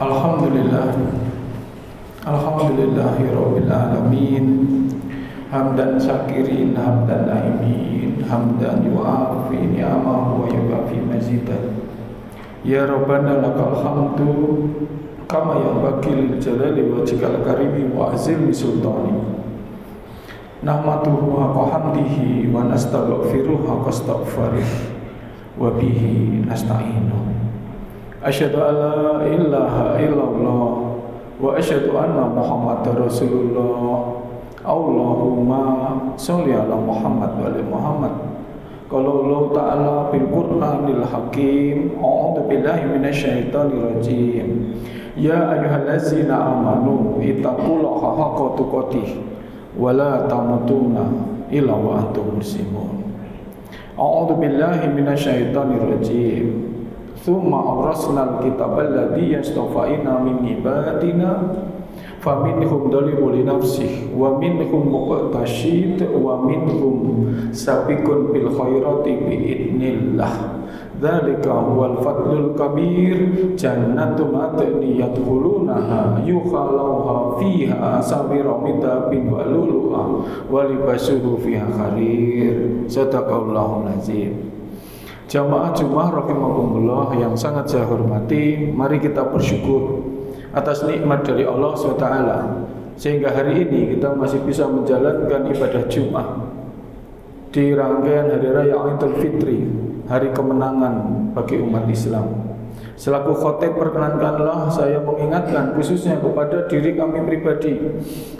Alhamdulillah, Alhamdulillahirabbil alamin. Hamdan syakirin, hamdan naimin, hamdan yu'afi ni'amahu wa yukafi mazidah. Ya Rabbana lakal hamdu kama yanbaghi lil jalali wajhikal karimi wa azimi sultani. Nahmaduhu haqqa hamdihi wa nastaghfiruhu haqqa astaghfarih wa bihi nasta'inu. Asyhadu an la ilaha illallah wa asyhadu anna Muhammadar Rasulullah. Allahumma sholli ala Muhammad wa ali Muhammad. Qala Allah Ta'ala bil Qur'anil Hakim, a'udzu billahi minasyaitonir rajim. Ya ayyuhallazina amanu ittaqullaha haqqa tuqatih wa la tamutunna illa wa antum muslimun. A'udzu billahi minasyaitonir rajim. Tsumma awrasnal kitabal ladzi yastafaina min ibadina faminhum dzalimun li nafsihi wa minhum muqtasid wa minhum sabiqun bil khairati bi idznillah. Dzalika huwal fadlul kabir. Jannatun adni yadkhulunaha yukhalawha fiha asawira min dzhabin wa lu'lu'a wa libasuhu fiha harir. Shadaqallahul azim. Jamaah Jumat rahimakumullah yang sangat saya hormati, mari kita bersyukur atas nikmat dari Allah SWT sehingga hari ini kita masih bisa menjalankan ibadah Jumat di rangkaian Hari Raya Idul Fitri, hari kemenangan bagi umat Islam. Selaku khotib, perkenankanlah saya mengingatkan khususnya kepada diri kami pribadi.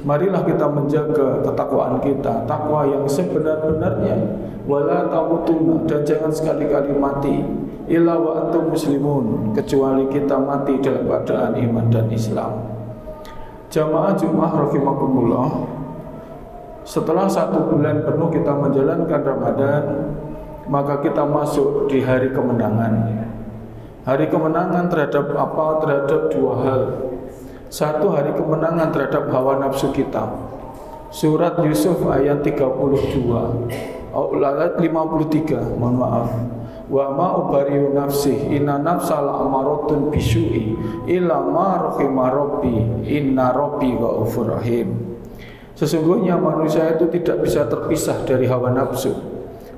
Marilah kita menjaga ketakwaan kita, takwa yang sebenar-benarnya. Wala tamutunna, dan jangan sekali-kali mati illa wa antum muslimun, kecuali kita mati dalam keadaan iman dan Islam. Jamaah Jumat rahimakumullah, setelah 1 bulan penuh kita menjalankan Ramadan, maka kita masuk di hari kemenangan. Hari kemenangan terhadap apa? Terhadap 2 hal. Satu, hari kemenangan terhadap hawa nafsu kita. Surat Yusuf ayat 32, ayat 53, mohon maaf. Wa ma ubariu nafsi inna nafsal amaratun bisu'i illa ma rahima rabbi inna rabbi ghafurur rahim. Sesungguhnya manusia itu tidak bisa terpisah dari hawa nafsu,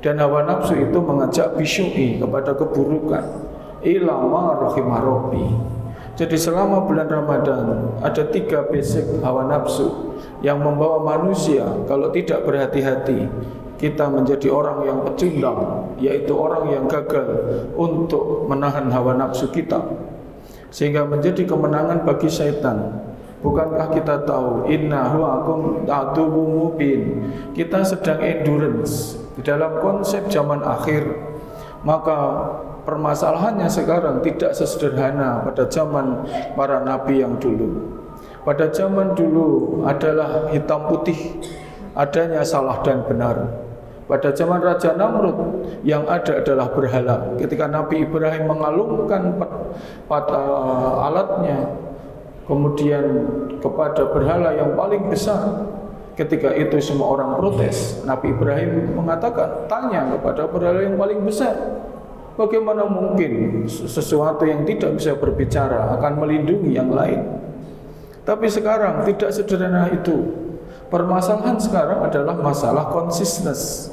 dan hawa nafsu itu mengajak bisu'i, kepada keburukan. Illa ma rahima rabbi. Jadi selama bulan Ramadan ada 3 basic hawa nafsu yang membawa manusia kalau tidak berhati-hati kita menjadi orang yang pecundang, yaitu orang yang gagal untuk menahan hawa nafsu kita, sehingga menjadi kemenangan bagi syaitan. Bukankah kita tahu innahu akum aduwwum mubin, kita sedang endurance di dalam konsep zaman akhir. Maka permasalahannya sekarang tidak sesederhana pada zaman para nabi yang dulu. Pada zaman dulu adalah hitam putih, adanya salah dan benar. Pada zaman Raja Namrud yang ada adalah berhala. Ketika Nabi Ibrahim mengalungkan alatnya kemudian kepada berhala yang paling besar, ketika itu semua orang protes. Nabi Ibrahim mengatakan, tanya kepada berhala yang paling besar, bagaimana mungkin sesuatu yang tidak bisa berbicara akan melindungi yang lain? Tapi sekarang tidak sederhana itu. Permasalahan sekarang adalah masalah consciousness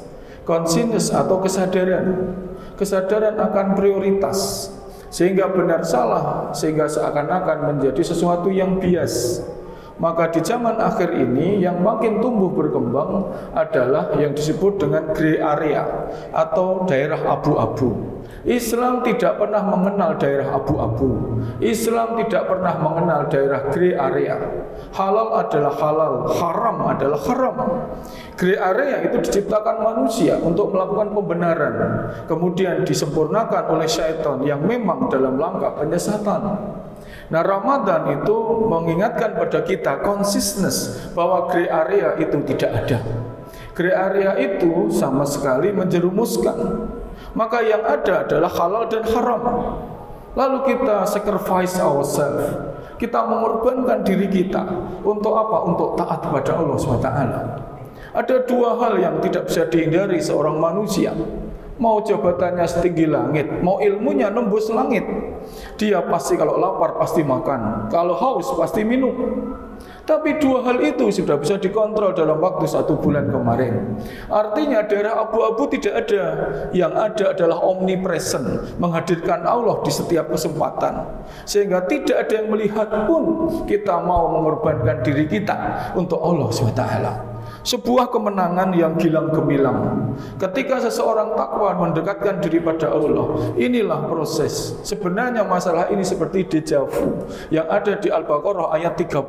atau kesadaran akan prioritas, sehingga benar salah, sehingga seakan-akan menjadi sesuatu yang bias. Maka di zaman akhir ini yang makin tumbuh berkembang adalah yang disebut dengan grey area atau daerah abu-abu. Islam tidak pernah mengenal daerah abu-abu. Islam tidak pernah mengenal daerah grey area. Halal adalah halal, haram adalah haram. Grey area itu diciptakan manusia untuk melakukan pembenaran, kemudian disempurnakan oleh syaitan yang memang dalam langkah penyesatan. Nah, Ramadan itu mengingatkan pada kita consciousness bahwa grey area itu tidak ada. Grey area itu sama sekali menjerumuskan. Maka yang ada adalah halal dan haram. Lalu kita sacrifice ourselves. Kita mengorbankan diri kita untuk apa? Untuk taat kepada Allah SWT. Ada 2 hal yang tidak bisa dihindari seorang manusia. mau jabatannya setinggi langit, mau ilmunya nembus langit, dia pasti kalau lapar pasti makan, kalau haus pasti minum. Tapi dua hal itu sudah bisa dikontrol dalam waktu 1 bulan kemarin. Artinya daerah abu-abu tidak ada. Yang ada adalah omnipresent, menghadirkan Allah di setiap kesempatan. Sehingga tidak ada yang melihat pun kita mau mengorbankan diri kita untuk Allah SWT. Sebuah kemenangan yang gilang gemilang. Ketika seseorang takwa mendekatkan diri pada Allah, inilah proses. Sebenarnya masalah ini seperti deja vu yang ada di Al-Baqarah ayat 35.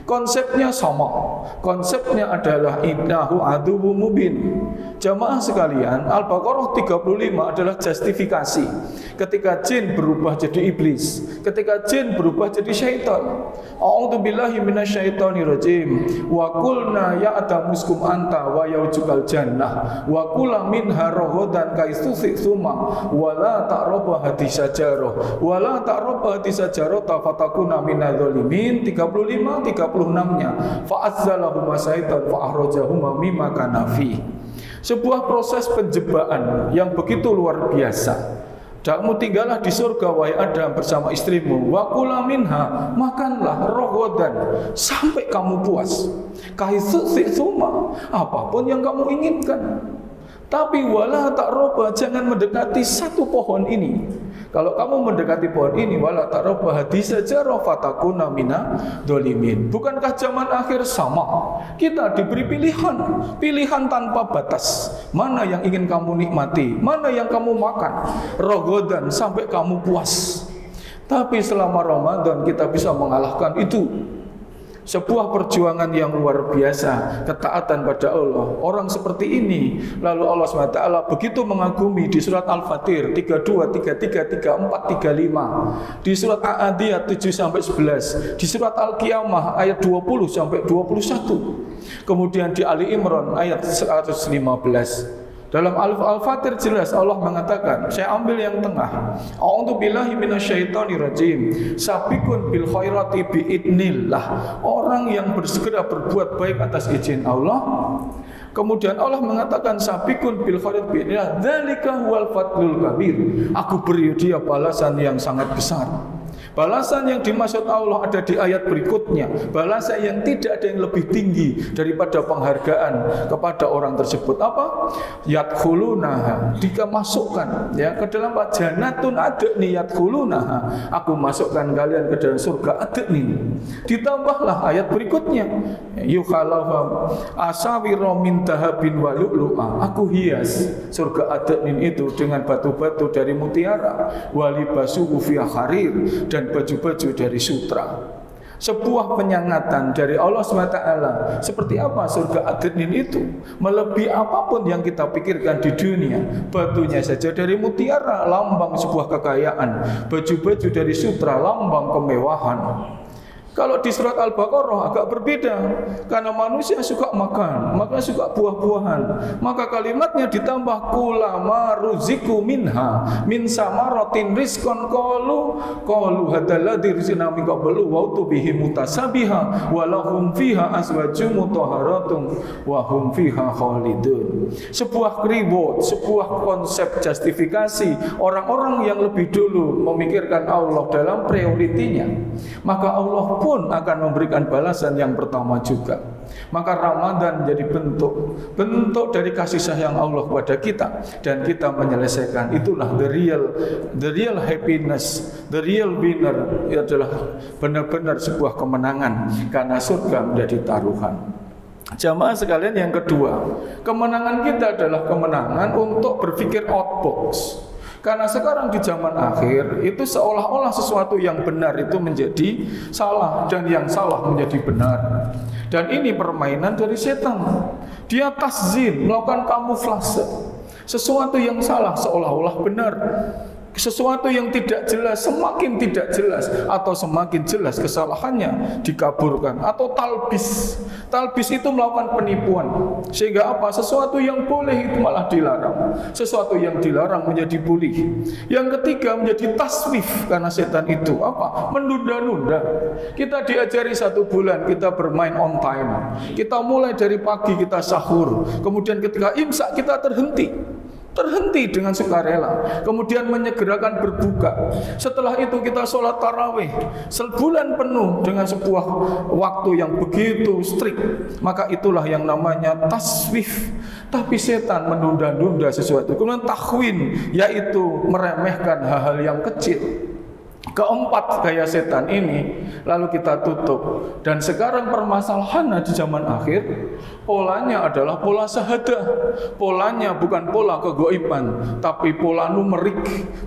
Konsepnya sama. Konsepnya adalah innahu aduwwum mubin. Jamaah sekalian, Al-Baqarah 35 adalah justifikasi. Ketika jin berubah jadi iblis, ketika jin berubah jadi syaitan. A'udzubillahi minasyaitonirrajim. Wa qulna ya adamuskum anta wa yaujukal jannah wa kula minha rohodan kaisusi suma wa la ta'roba hati sajaroh wa la ta'roba hati sajaroh tafatakuna minadzolimin. 35-36-nya fa'azzalahuma syaitan fa'ahrojahuma mimma kanafi. Sebuah proses penjebaan yang begitu luar biasa. Kamu tinggallah di surga wahai Adam bersama istrimu, wa kula minha, makanlah rogodan sampai kamu puas. Kaisusi suma, apapun yang kamu inginkan. Tapi wala ta'roba, jangan mendekati satu pohon ini. Kalau kamu mendekati pohon ini, wala ta'roba hadisa jarah fatakuna mina dolimin. Bukankah zaman akhir sama? Kita diberi pilihan, pilihan tanpa batas. Mana yang ingin kamu nikmati, mana yang kamu makan, rogodan sampai kamu puas. Tapi selama Ramadan kita bisa mengalahkan itu. Sebuah perjuangan yang luar biasa, ketaatan pada Allah. Orang seperti ini, lalu Allah SWT begitu mengagumi di surat Al-Fatir 32, 33, 34, 35, di surat Al-Adiyat 7-11, di surat Al-Qiyamah ayat 20 sampai 21, kemudian di Ali Imran ayat 115. Dalam Al-Fatir jelas Allah mengatakan, saya ambil yang tengah. A'udzubillahi minasyaitonirrajim. Sabiqun bil khairati biidnillah. Orang yang bersegera berbuat baik atas izin Allah. Kemudian Allah mengatakan sabiqun bil khairati biidnillah. Dzalika huwal fadlul kabir. Aku beri dia balasan yang sangat besar. Balasan yang dimaksud Allah ada di ayat berikutnya. Balasan yang tidak ada yang lebih tinggi daripada penghargaan kepada orang tersebut. Apa? Yadkhulunaha, dikamasukkan ya ke dalam jannatun adni yadkhulunaha. Aku masukkan kalian ke dalam surga adni. Ditambahlah ayat berikutnya. Yukhalafam asawira min dahabin wa lu'lu'a. Aku hias surga adni itu dengan batu-batu dari mutiara, walibasuhu fiha harir, dan baju-baju dari sutra. Sebuah penyangatan dari Allah SWT. Seperti apa surga adnin itu? Melebihi apapun yang kita pikirkan di dunia. Batunya saja dari mutiara, lambang sebuah kekayaan. Baju-baju dari sutra, lambang kemewahan. Kalau di surat Al-Baqarah agak berbeda, karena manusia suka makan, maka suka buah-buahan. Maka kalimatnya ditambah kulama ruziku minha min samaratin rizqan qalu hadalladzi rizqna min qablu wa tubihi mutasabiha wa lahum fiha azwajum mutahharatun wa hum fiha khalidun. Sebuah reward, sebuah konsep justifikasi orang-orang yang lebih dulu memikirkan Allah dalam prioritinya. Maka Allah pun akan memberikan balasan yang pertama juga. Maka Ramadan menjadi bentuk dari kasih sayang Allah kepada kita, dan kita menyelesaikan. Itulah the real happiness, the real winner. Itu adalah benar-benar sebuah kemenangan karena surga menjadi taruhan. Jamaah sekalian, yang kedua, kemenangan kita adalah kemenangan untuk berpikir outbox. Karena sekarang di zaman akhir itu seolah-olah sesuatu yang benar itu menjadi salah, dan yang salah menjadi benar. Dan ini permainan dari setan. Dia tazyin, melakukan kamuflase. Sesuatu yang salah seolah-olah benar. Sesuatu yang tidak jelas semakin tidak jelas, atau semakin jelas kesalahannya dikaburkan. Atau talbis. Talbis itu melakukan penipuan, sehingga apa? Sesuatu yang boleh itu malah dilarang, sesuatu yang dilarang menjadi boleh. Yang ketiga menjadi taswif, karena setan itu apa? Menunda-nunda. Kita diajari 1 bulan kita bermain on time. Kita mulai dari pagi kita sahur, kemudian ketika imsak kita terhenti. terhenti dengan sukarela, kemudian menyegerakan berbuka. Setelah itu kita sholat tarawih sebulan penuh dengan sebuah waktu yang begitu strict. Maka itulah yang namanya taswif. Tapi setan menunda-nunda sesuatu. Kemudian takhwin, yaitu meremehkan hal-hal yang kecil. Keempat gaya setan ini lalu kita tutup. Dan sekarang permasalahannya di zaman akhir, polanya adalah pola syahadah. Polanya bukan pola kegoiban, tapi pola numerik,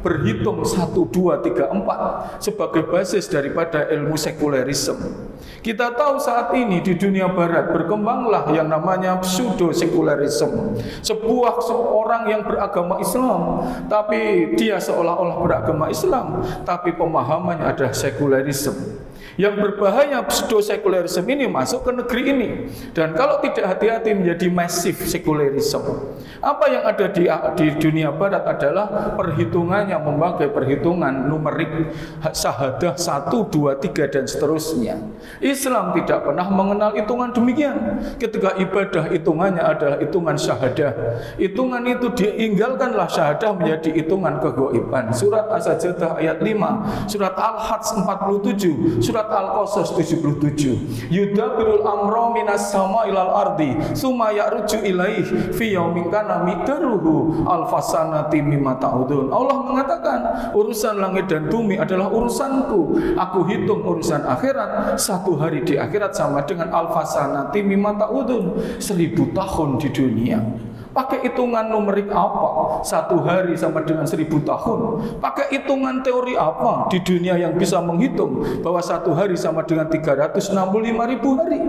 berhitung 1, 2, 3, 4 sebagai basis daripada ilmu sekulerisme. Kita tahu saat ini di dunia barat berkembanglah yang namanya pseudo sekulerisme. Sebuah orang yang beragama Islam, tapi dia seolah-olah beragama Islam, tapi pemahamannya adalah sekulerisme. Yang berbahaya pseudo sekulerisme ini masuk ke negeri ini, dan kalau tidak hati-hati menjadi masif sekulerisme. Apa yang ada di dunia barat adalah perhitungannya memakai perhitungan numerik, syahadah 1, 2, 3 dan seterusnya. Islam tidak pernah mengenal hitungan demikian. Ketika ibadah hitungannya adalah hitungan syahadah. Hitungan itu diinggalkanlah syahadah menjadi hitungan kegoiban. Surat As-Sajdah ayat 5, surat Al-Hajj 47, surat Al-Qasas 77. Yudabirul amro minas sama ilal ardi summa ya'ruju ilaih fi yaumin kana miqdaruhu alfasanati mimma ta'udun. Allah mengatakan urusan langit dan bumi adalah urusanku. Aku hitung urusan akhirat, 1 hari di akhirat sama dengan alfasanati mimma ta'udun, 1000 tahun di dunia. Pakai hitungan numerik apa? 1 hari sama dengan 1000 tahun. Pakai hitungan teori apa di dunia yang bisa menghitung bahwa 1 hari sama dengan 365.000 hari?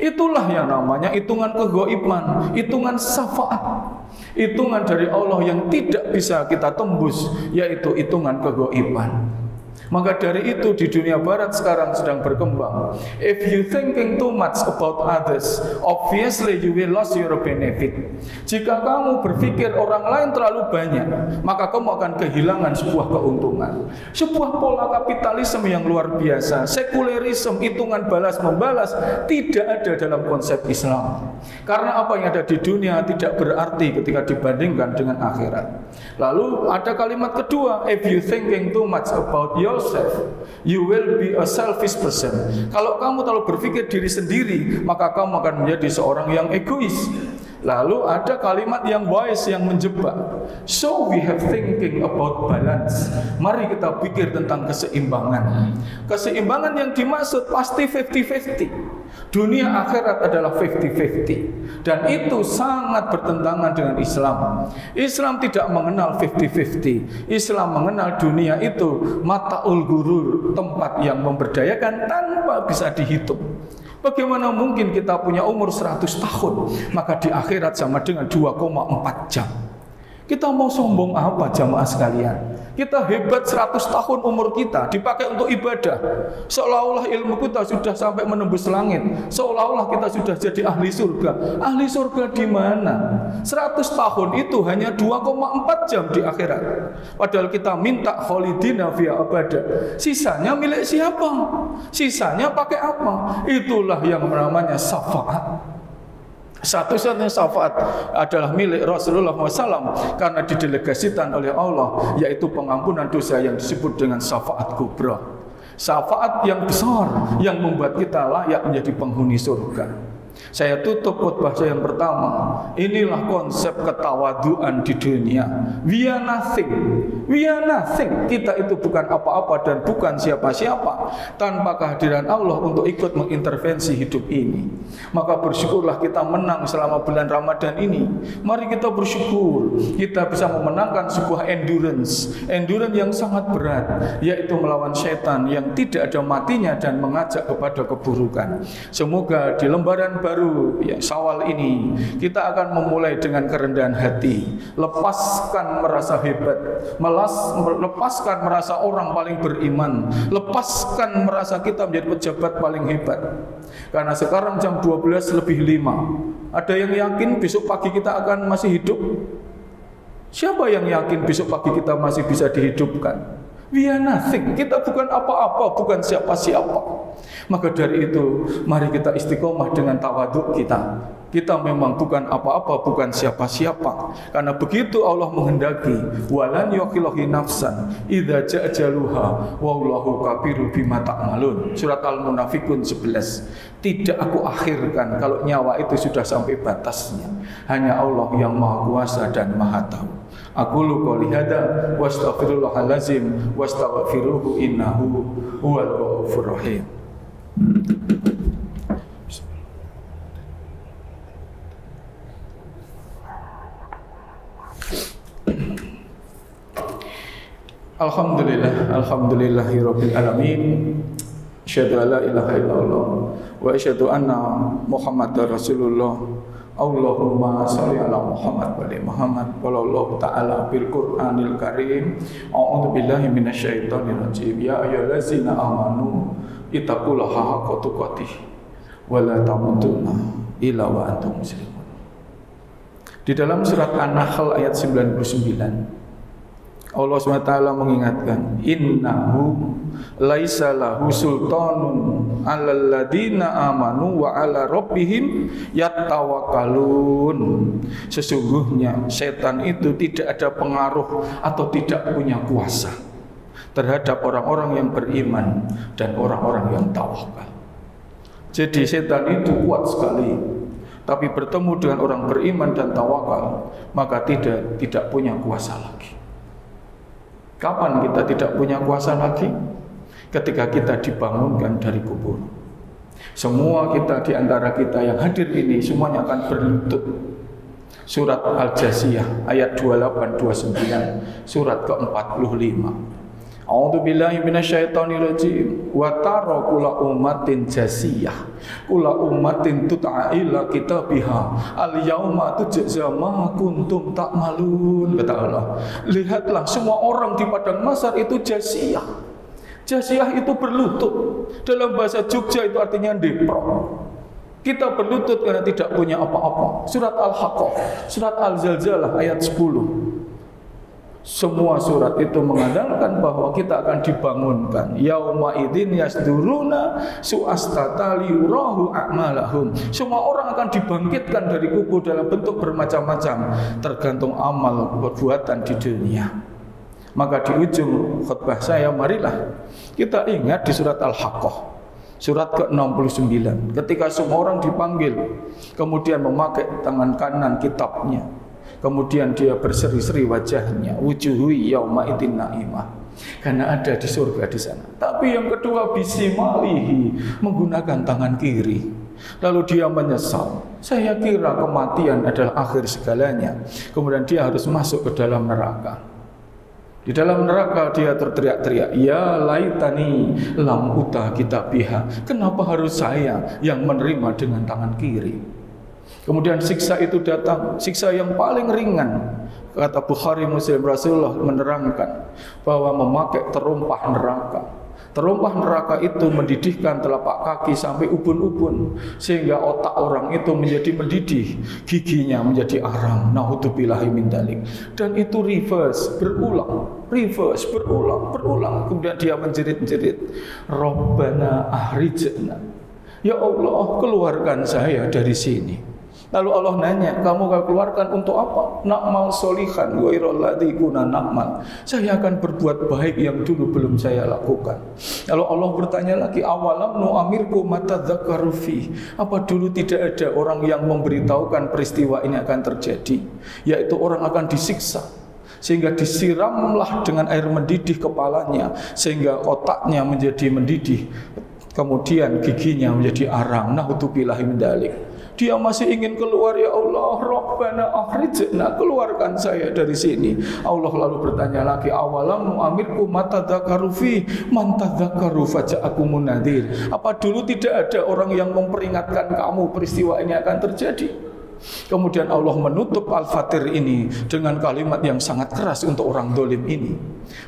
Itulah yang namanya hitungan kegoiban, hitungan syafaat. Hitungan dari Allah yang tidak bisa kita tembus, yaitu hitungan kegoiban. Maka dari itu di dunia barat sekarang sedang berkembang. If you thinking too much about others, obviously you will lose your benefit. Jika kamu berpikir orang lain terlalu banyak, maka kamu akan kehilangan sebuah keuntungan. Sebuah pola kapitalisme yang luar biasa, sekulerisme, hitungan balas membalas, tidak ada dalam konsep Islam. Karena apa yang ada di dunia tidak berarti ketika dibandingkan dengan akhirat. Lalu ada kalimat kedua, if you thinking too much about yourself, you will be a selfish person. Kalau kamu terlalu berpikir diri sendiri, maka kamu akan menjadi seorang yang egois. Lalu ada kalimat yang wise yang menjebak. So we have thinking about balance. Mari kita pikir tentang keseimbangan. Keseimbangan yang dimaksud pasti 50-50. Dunia akhirat adalah 50-50. Dan itu sangat bertentangan dengan Islam. Islam tidak mengenal 50-50. Islam mengenal dunia itu mataul gurur, tempat yang memberdayakan tanpa bisa dihitung. Bagaimana mungkin kita punya umur 100 tahun, maka di akhirat sama dengan 2,4 jam. Kita mau sombong apa jamaah sekalian? Kita hebat 100 tahun umur kita dipakai untuk ibadah. Seolah-olah ilmu kita sudah sampai menembus langit. Seolah-olah kita sudah jadi ahli surga. Ahli surga di mana? 100 tahun itu hanya 2,4 jam di akhirat. Padahal kita minta kholidina fiha abada. Sisanya milik siapa? Sisanya pakai apa? Itulah yang namanya syafaat. Satu-satunya syafaat adalah milik Rasulullah SAW karena didelegasikan oleh Allah, yaitu pengampunan dosa yang disebut dengan syafaat kubra. Syafaat yang besar yang membuat kita layak menjadi penghuni surga. Saya tutup khutbah saya yang pertama. Inilah konsep ketawaduan di dunia. We are nothing. We are nothing. Kita itu bukan apa-apa dan bukan siapa-siapa tanpa kehadiran Allah untuk ikut mengintervensi hidup ini. Maka bersyukurlah kita menang selama bulan Ramadan ini. Mari kita bersyukur kita bisa memenangkan sebuah endurance yang sangat berat, yaitu melawan setan yang tidak ada matinya dan mengajak kepada keburukan. Semoga di lembaran baru ya, Syawal ini kita akan memulai dengan kerendahan hati, lepaskan merasa hebat, lepaskan merasa orang paling beriman, lepaskan merasa kita menjadi pejabat paling hebat. Karena sekarang jam 12:05, ada yang yakin besok pagi kita akan masih hidup? Siapa yang yakin besok pagi kita masih bisa dihidupkan? We are nothing. Kita bukan apa-apa, bukan siapa-siapa. Maka dari itu, mari kita istiqomah dengan tawaduk kita. Kita memang bukan apa-apa, bukan siapa-siapa. Karena begitu Allah menghendaki, walan yuqillahi nafsan idza ja'jaluha wallahu kabiru bima ta'malun. Surat Al-Munafikun 11. Tidak aku akhirkan kalau nyawa itu sudah sampai batasnya. Hanya Allah yang Maha Kuasa dan Maha Tahu. Aqulu qouli hadza wastaghfirullahal azim wastaghfiruhu innahu huwal ghafurur rahim. Alhamdulillahirabbil alamin. Asyhadu an la ilaha illallah wa asyhadu anna Muhammadar Rasulullah. Allahumma shalli ala Muhammad wa ali Muhammad. Wallahu ta'ala bil Qur'anil Karim. A'udzu billahi minasyaitonir rajim. Ya ayyuhallazina amanu ittaqullaha haqqa tuqatih wa la tamutunna illa wa antum muslimun. Di dalam surat An-Nahl ayat 99 Allah SWT mengingatkan, innahu laisa lahu sultanun 'alal ladina amanu wa 'ala rabbihim yatawakkalun. Sesungguhnya setan itu tidak ada pengaruh atau tidak punya kuasa terhadap orang-orang yang beriman dan orang-orang yang tawakal. Jadi setan itu kuat sekali, tapi bertemu dengan orang beriman dan tawakal, maka tidak punya kuasa lagi. Kapan kita tidak punya kuasa lagi? Ketika kita dibangunkan dari kubur. Semua kita di antara kita yang hadir ini semuanya akan berlutut. Surat Al-Jasiyah ayat 28-29, surat ke-45. A'udzu billahi minasyaitonir rajim. Wa tara kula ummatin jasiyah. Kula ummatin tut'a ila kitabiha. Al yauma tujza ma kuntum ta'malun. Kata Allah. Lihatlah semua orang di padang mahsyar itu jasiyah. Jasiyah itu berlutut. Dalam bahasa Jogja itu artinya deprok. Kita berlutut karena tidak punya apa-apa. Surat Al-Haqqah, surat Al-Zalzalah ayat 10. Semua surat itu mengandalkan bahwa kita akan dibangunkan. Yauma idzin yasduruna su'astata liyurahu a'malahum. Semua orang akan dibangkitkan dari kubur dalam bentuk bermacam-macam, tergantung amal perbuatan di dunia. Maka di ujung khutbah saya, marilah kita ingat di surat Al-Haqqah, surat ke-69, ketika semua orang dipanggil, kemudian memakai tangan kanan kitabnya, kemudian dia berseri-seri wajahnya, wujuhui yauma idzin naimah, karena ada di surga di sana. Tapi yang kedua, bisimalihi, menggunakan tangan kiri. Lalu dia menyesal, saya kira kematian adalah akhir segalanya. Kemudian dia harus masuk ke dalam neraka. Di dalam neraka dia terteriak-teriak, ya laitani lam uta kitabiha. Kenapa harus saya yang menerima dengan tangan kiri? Kemudian siksa itu datang, siksa yang paling ringan. Kata Bukhari Muslim, Rasulullah menerangkan bahwa memakai terumpah neraka. Terumpah neraka itu mendidihkan telapak kaki sampai ubun-ubun, sehingga otak orang itu menjadi mendidih, giginya menjadi arang. Na'udzubillahi min dzalik. Dan itu reverse, berulang. Kemudian dia menjerit-jerit, Rabbana ahrijna. Ya Allah, keluarkan saya dari sini. Lalu Allah nanya, kamu akan keluarkan untuk apa? Na'mal solihan ghairal ladzi kunna na'mal. Saya akan berbuat baik yang dulu belum saya lakukan. Lalu Allah bertanya lagi, awalam nu'amirkum matadzakkaru fi. Apa dulu tidak ada orang yang memberitahukan peristiwa ini akan terjadi, yaitu orang akan disiksa, sehingga disiramlah dengan air mendidih kepalanya, sehingga otaknya menjadi mendidih, kemudian giginya menjadi arang. Na'udzubillahi min dzalik. Dia masih ingin keluar, ya Allah, Rabbana akhrijna, keluarkan saya dari sini. Allah lalu bertanya lagi, awalam nu'amirkum matadzakkaru fi man tadzakkaru faja'akumun nadhir. Apa dulu tidak ada orang yang memperingatkan kamu peristiwa ini akan terjadi? Kemudian Allah menutup Al-Fatir ini dengan kalimat yang sangat keras untuk orang dolim ini.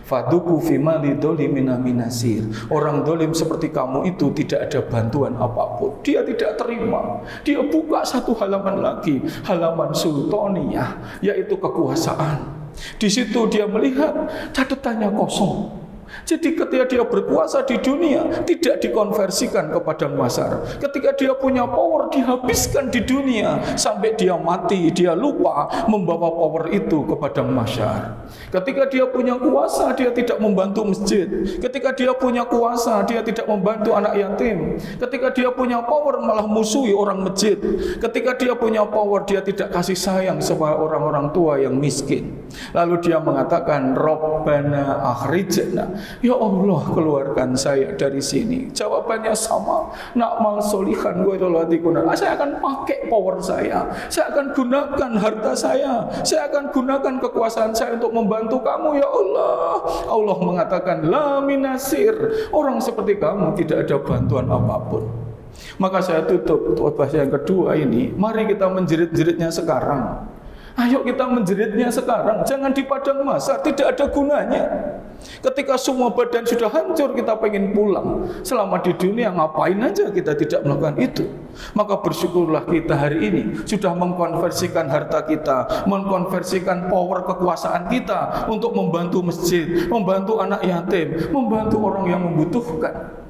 Faduku fima lidolimina minasir. Orang dolim seperti kamu itu tidak ada bantuan apapun. Dia tidak terima. Dia buka satu halaman lagi, halaman sultaniyah, yaitu kekuasaan. Di situ dia melihat catatannya kosong. Jadi ketika dia berkuasa di dunia, tidak dikonversikan kepada masyar. Ketika dia punya power, dihabiskan di dunia sampai dia mati, dia lupa membawa power itu kepada masyar. Ketika dia punya kuasa, dia tidak membantu masjid. Ketika dia punya kuasa, dia tidak membantu anak yatim. Ketika dia punya power, malah musuhi orang masjid. Ketika dia punya power, dia tidak kasih sayang sama orang-orang tua yang miskin. Lalu dia mengatakan, Rabbana akhrijna, ya Allah, keluarkan saya dari sini. Jawabannya sama, na'mal solihan ghairul ladzi kunna. Saya akan pakai power saya akan gunakan harta saya akan gunakan kekuasaan saya untuk membantu kamu ya Allah. Allah mengatakan, la minasir, orang seperti kamu tidak ada bantuan apapun. Maka saya tutup khotbah yang kedua ini, mari kita menjerit-jeritnya sekarang. Ayo kita menjeritnya sekarang, jangan di padang mahsyar, tidak ada gunanya. Ketika semua badan sudah hancur, kita pengen pulang. Selama di dunia ngapain aja kita tidak melakukan itu. Maka bersyukurlah kita hari ini sudah mengkonversikan harta kita, mengkonversikan power kekuasaan kita untuk membantu masjid, membantu anak yatim, membantu orang yang membutuhkan.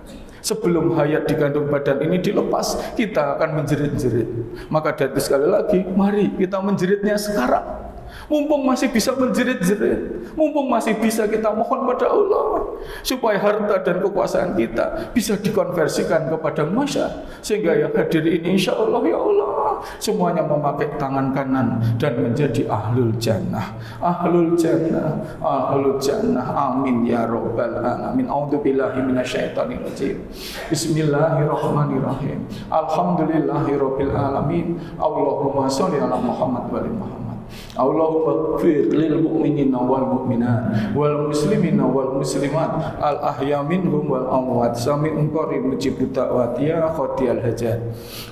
Sebelum hayat di kandung badan ini dilepas, kita akan menjerit-jerit. Maka dari sekali lagi, mari kita menjeritnya sekarang. Mumpung masih bisa menjerit-jerit, mumpung masih bisa kita mohon pada Allah supaya harta dan kekuasaan kita bisa dikonversikan kepada masyarakat, sehingga yang hadir ini insya Allah ya Allah semuanya memakai tangan kanan dan menjadi ahlul jannah, ahlul jannah, ahlul jannah. Amin ya rabbal alamin. A'udzubillahi minasyaitonirrajim. Bismillahirrahmanirrahim. Alhamdulillahirabbil alamin. Allahumma sholli ala Muhammad wa ali Muhammad. Allahumma ighfir lil mu'minina wal mu'minat wal muslimina wal muslimat al ahya minhum wal amwat sami'un qarib mujibud da'wat ya qadiyal hajat.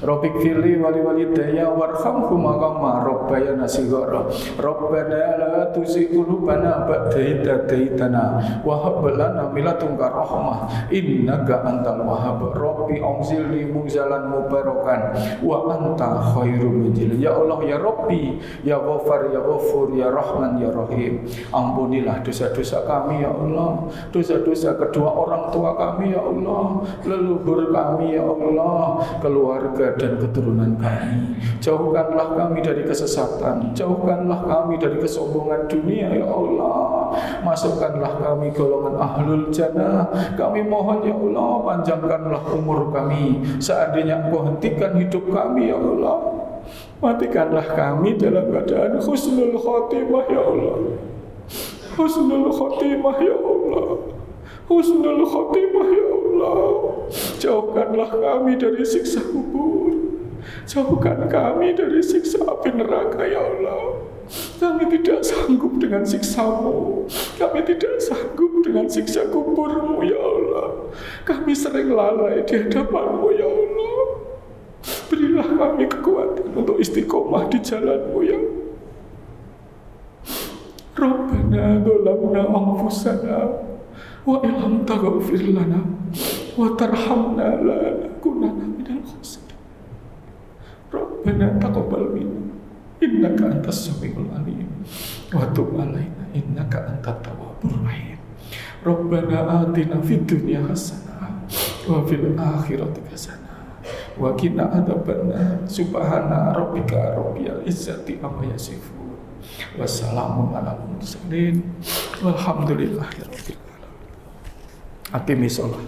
Rabbik firli wali walidayya warhamhuma kama rabbayana shighara. Rabbana la tuzigh qulubana ba'da idh hadaitana wa hab lana min ladunka rahmah innaka antal wahhab. Rabbi anzilni munzalan mubarakan wa anta khairul munzilin. Ya Allah ya Rabbi ya Ghafar ya Ghafur ya Rahman ya Rahim. Ampunilah dosa-dosa kami ya Allah, dosa-dosa kedua orang tua kami ya Allah, leluhur kami ya Allah, keluarga dan keturunan kami. Jauhkanlah kami dari kesesatan, jauhkanlah kami dari kesombongan dunia ya Allah. Masukkanlah kami golongan ahlul jannah. Kami mohon ya Allah, panjangkanlah umur kami. Seandainya Engkau hentikan hidup kami ya Allah, matikanlah kami dalam keadaan husnul khotimah ya Allah. Husnul khotimah ya Allah. Husnul khotimah ya Allah. Jauhkanlah kami dari siksa kubur. Jauhkan kami dari siksa api neraka ya Allah. Kami tidak sanggup dengan siksa-Mu. Kami tidak sanggup dengan siksa kubur-Mu ya Allah. Kami sering lalai di hadapan-Mu ya Allah. Berilah kami kekuatan untuk istiqomah di jalan-Mu ya Rabbana dzalamna anfusana wa illam taghfir lana wa tarhamna lanakunanna minal khasirin. Rabbana taqabbal minna innaka antas samiul alim wa tub alaina innaka antat tawwabur rahim. Rabbana atina fid dunya hasanah wa fil akhirati hasanah wa qina adzabannar. Subhana rabbika rabbil izzati amma yasifun. Wassalamu ala mursalin walhamdulillahi rabbil alamin. Aqimis shalah.